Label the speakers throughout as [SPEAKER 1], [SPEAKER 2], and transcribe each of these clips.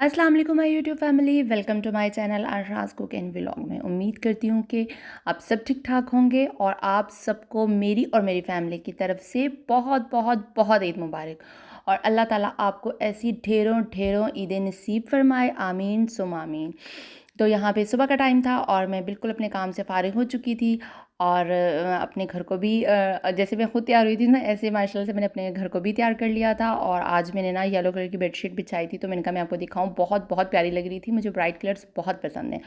[SPEAKER 1] अस्सलाम वालेकुम my YouTube family, welcome to my channel Ashraj cook and vlog में। उम्मीद करती हूँ कि आप सब ठीक ठाक होंगे और आप सबको मेरी और मेरी फैमिली की तरफ से बहुत बहुत बहुत ईद मुबारक। और अल्लाह ताला आपको ऐसी ढेरों ढेरों ईदें नसीब फरमाए, आमीन सुम आमीन। तो यहाँ पे सुबह का टाइम था और मैं बिल्कुल अपने काम से फ़ारिग हो चुकी थी और अपने घर को भी जैसे मैं खुद तैयार हुई थी ना, ऐसे माशाल्लाह से मैंने अपने घर को भी तैयार कर लिया था। और आज मैंने ना येलो कलर की बेडशीट बिछाई थी, तो मैंने कहा मैं आपको दिखाऊं, बहुत बहुत प्यारी लग रही थी। मुझे ब्राइट कलर्स बहुत पसंद हैं।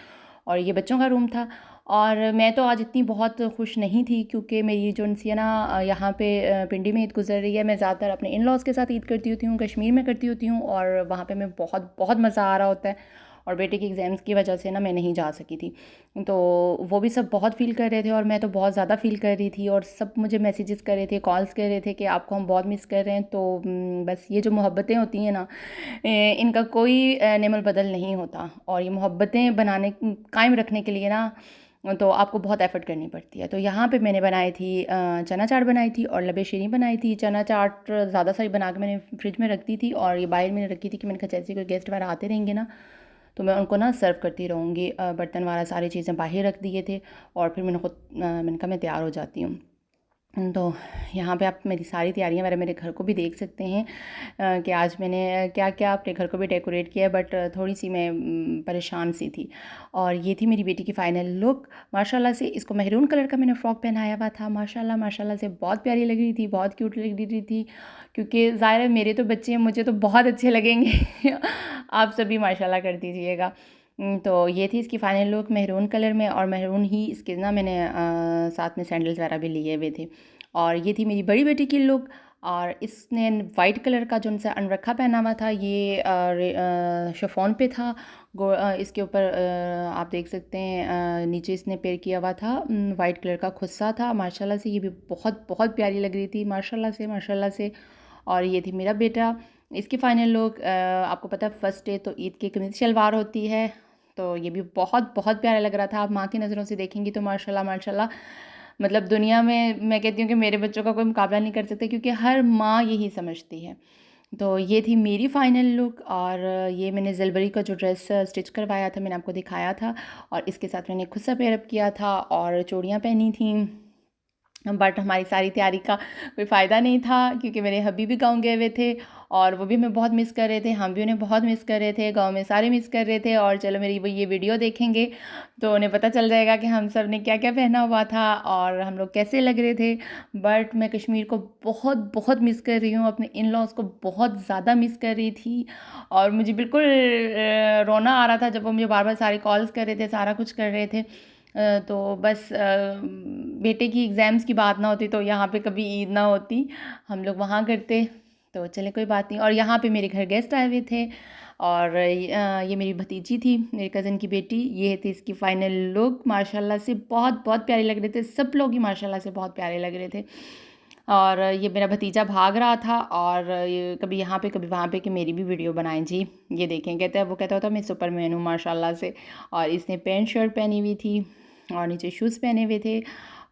[SPEAKER 1] और ये बच्चों का रूम था। और मैं तो आज इतनी बहुत खुश नहीं थी क्योंकि मेरी जो सी है ना, यहाँ पे पिंडी में ईद गुजर रही है। मैं ज़्यादातर अपने इन लॉज़ के साथ ईद करती होती हूँ, कश्मीर में करती होती हूँ, और वहाँ पे मैं बहुत बहुत मज़ा आ रहा होता है। और बेटे के एग्ज़ाम्स की वजह से ना मैं नहीं जा सकी थी। तो वो भी सब बहुत फ़ील कर रहे थे और मैं तो बहुत ज़्यादा फ़ील कर रही थी। और सब मुझे मैसेजेस कर रहे थे, कॉल्स कर रहे थे कि आपको हम बहुत मिस कर रहे हैं। तो बस ये जो मोहब्बतें होती हैं ना, इनका कोई नेमल बदल नहीं होता। और ये मोहब्बतें बनाने कायम रखने के लिए ना, तो आपको बहुत एफ़र्ट करनी पड़ती है। तो यहाँ पे मैंने बनाई थी चना चाट बनाई थी और लबे शीरी बनाई थी। चना चाट ज़्यादा सारी बना के मैंने फ्रिज में रख दी थी और ये बाहर मैंने रखी थी कि मैंने कहा जैसे कोई गेस्ट वगैरह आते रहेंगे ना, तो मैं उनको ना सर्व करती रहूँगी। बर्तन वाला सारी चीज़ें बाहर रख दिए थे और फिर मैंने कहा मैं तैयार हो जाती हूँ। तो यहाँ पे आप मेरी सारी तैयारियाँ मेरे घर को भी देख सकते हैं कि आज मैंने क्या क्या अपने घर को भी डेकोरेट किया है। बट थोड़ी सी मैं परेशान सी थी। और ये थी मेरी बेटी की फ़ाइनल लुक। माशाल्लाह से इसको मेहरून कलर का मैंने फ़्रॉक पहनाया हुआ था। माशाल्लाह माशाल्लाह से बहुत प्यारी लग रही थी, बहुत क्यूट लग रही थी। क्योंकि ज़ाहिर है मेरे तो बच्चे हैं, मुझे तो बहुत अच्छे लगेंगे। आप सभी माशाल्लाह कर दीजिएगा। तो ये थी इसकी फ़ाइनल लुक मेहरून कलर में, और मेहरून ही इसके ना मैंने साथ में सैंडल्स वगैरह भी लिए हुए थे। और ये थी मेरी बड़ी बेटी की लुक। और इसने वाइट कलर का जो उनसे अनरखा पहना हुआ था, ये शिफॉन पे था। इसके ऊपर आप देख सकते हैं नीचे इसने पेयर किया हुआ था, वाइट कलर का खुस्सा था। माशाल्लाह से ये भी बहुत बहुत प्यारी लग रही थी, माशाल्लाह से माशाल्लाह से। और ये थी मेरा बेटा, इसकी फ़ाइनल लुक। आपको पता है फर्स्ट डे तो ईद की कमीज़ शलवार होती है, तो ये भी बहुत बहुत प्यारा लग रहा था। आप माँ की नज़रों से देखेंगी तो माशाल्लाह माशाल्लाह, मतलब दुनिया में मैं कहती हूँ कि मेरे बच्चों का कोई मुकाबला नहीं कर सकते, क्योंकि हर माँ यही समझती है। तो ये थी मेरी फ़ाइनल लुक। और ये मैंने ज़लबरी का जो ड्रेस स्टिच करवाया था, मैंने आपको दिखाया था। और इसके साथ मैंने खुद सा पेयरअप किया था और चूड़ियाँ पहनी थी। बट हमारी सारी तैयारी का कोई फ़ायदा नहीं था, क्योंकि मेरे हबी भी गाँव गए हुए थे और वो भी हमें बहुत मिस कर रहे थे, हम भी उन्हें बहुत मिस कर रहे थे, गाँव में सारे मिस कर रहे थे। और चलो मेरी वो ये वीडियो देखेंगे तो उन्हें पता चल जाएगा कि हम सब ने क्या क्या पहना हुआ था और हम लोग कैसे लग रहे थे। बट मैं कश्मीर को बहुत बहुत मिस कर रही हूँ, अपने इन लॉज़ को बहुत ज़्यादा मिस कर रही थी। और मुझे बिल्कुल रोना आ रहा था जब वो मुझे बार बार सारे कॉल्स कर रहे थे, सारा कुछ कर रहे थे। तो बस बेटे की एग्ज़ाम्स की बात ना होती तो यहाँ पे कभी ईद ना होती, हम लोग वहाँ करते। तो चले कोई बात नहीं। और यहाँ पे मेरे घर गेस्ट आए हुए थे और ये मेरी भतीजी थी, मेरे कज़न की बेटी। ये थी इसकी फ़ाइनल लुक। माशाल्लाह से बहुत बहुत प्यारे लग रहे थे, सब लोग ही माशाल्लाह से बहुत प्यारे लग रहे थे। और ये मेरा भतीजा भाग रहा था और ये कभी यहाँ पे कभी वहाँ पे कि मेरी भी वीडियो बनाएं जी, ये देखें। कहता है, वो कहता होता मैं सुपरमैन हूँ माशाल्लाह से। और इसने पैंट शर्ट पहनी हुई थी और नीचे शूज़ पहने हुए थे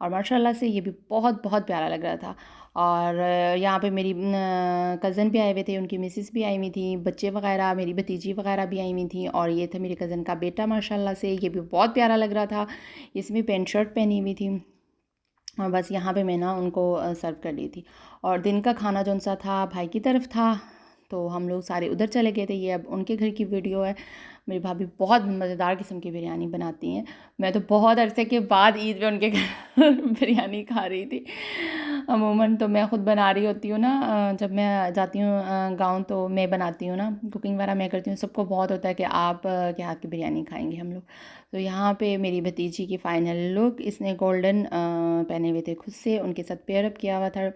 [SPEAKER 1] और माशाल्लाह से ये भी बहुत बहुत प्यारा लग रहा था। और यहाँ पे मेरी कज़न भी आए हुए थे, उनकी मिसेस भी आई हुई थी, बच्चे वगैरह, मेरी भतीजी वगैरह भी आई हुई थी। और ये था मेरे कज़न का बेटा, माशाल्लाह से ये भी बहुत प्यारा लग रहा था, इसमें पैंट शर्ट पहनी हुई थी। और बस यहाँ पे मैं ना उनको सर्व कर दी थी। और दिन का खाना जौन सा था भाई की तरफ था, तो हम लोग सारे उधर चले गए थे। ये अब उनके घर की वीडियो है। मेरी भाभी बहुत मज़ेदार किस्म की बिरयानी बनाती हैं। मैं तो बहुत अरसे के बाद ईद पे उनके घर बिरयानी खा रही थी। अमूमन तो मैं ख़ुद बना रही होती हूँ ना, जब मैं जाती हूँ गाँव तो मैं बनाती हूँ ना, कुकिंग वगैरह मैं करती हूँ। सबको बहुत होता है कि आप के हाथ की बिरयानी खाएंगे हम लोग। तो यहाँ पे मेरी भतीजी की फ़ाइनल लुक, इसने गोल्डन पहने हुए थे खुद से, उनके साथ पेयरअप किया हुआ था।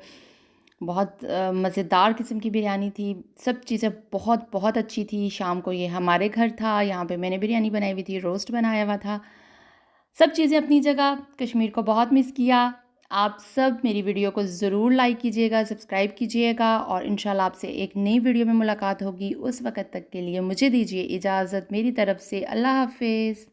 [SPEAKER 1] बहुत मज़ेदार किस्म की बिरयानी थी, सब चीज़ें बहुत बहुत अच्छी थी। शाम को ये हमारे घर था, यहाँ पे मैंने बिरयानी बनाई हुई थी, रोस्ट बनाया हुआ था, सब चीज़ें अपनी जगह। कश्मीर को बहुत मिस किया। आप सब मेरी वीडियो को ज़रूर लाइक कीजिएगा, सब्सक्राइब कीजिएगा और इंशाल्लाह आपसे एक नई वीडियो में मुलाकात होगी। उस वक़्त तक के लिए मुझे दीजिए इजाज़त, मेरी तरफ़ से अल्लाह हाफ़िज़।